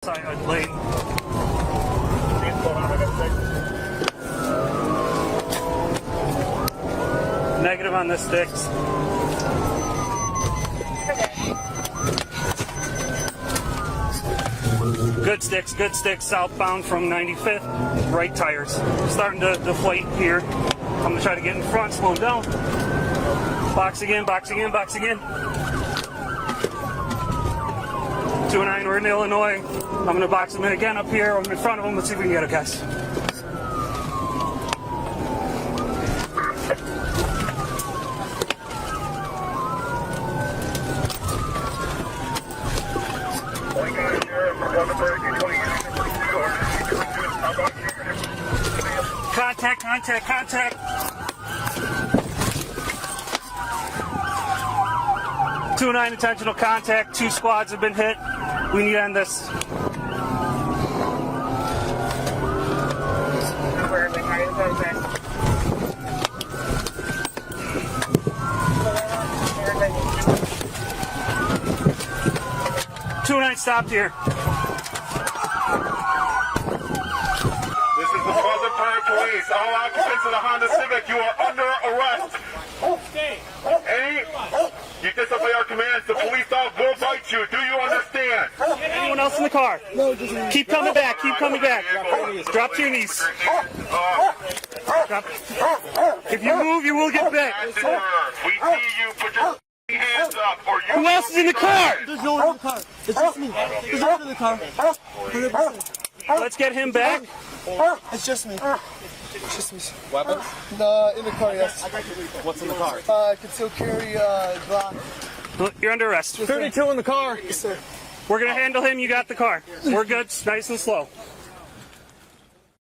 Side lane. Negative on the sticks. Good sticks, southbound from 95th, right tires. Starting to deflate here. I'm gonna try to get in front, slow down. Box again. 209, we're in Illinois. I'm gonna box him in again up here. I'm in front of him. Let's see if we can get it, guys. Contact. 209 intentional contact. 2 squads have been hit. We need to end this. Two-9 stopped here. This is the Pleasant Prairie Police. All occupants of the Honda Civic, you are under arrest. You disobey our commands, the police dog will bite you. Do you understand? Anyone else in the car? No, just keep coming back. Drop to your knees. Drop. If you move, you will get bit. We see you. Put your hands up, or you. Who else is in the car? There's no one in the car. It's just me. There's no one in the car. 100%. Let's get him back. It's just me. It's just me. Weapons? In the car, yes. What's in the car? I can still carry Glock. You're under arrest. 32 in the car. Yes, sir. We're going to handle him. You got the car. We're good. Nice and slow.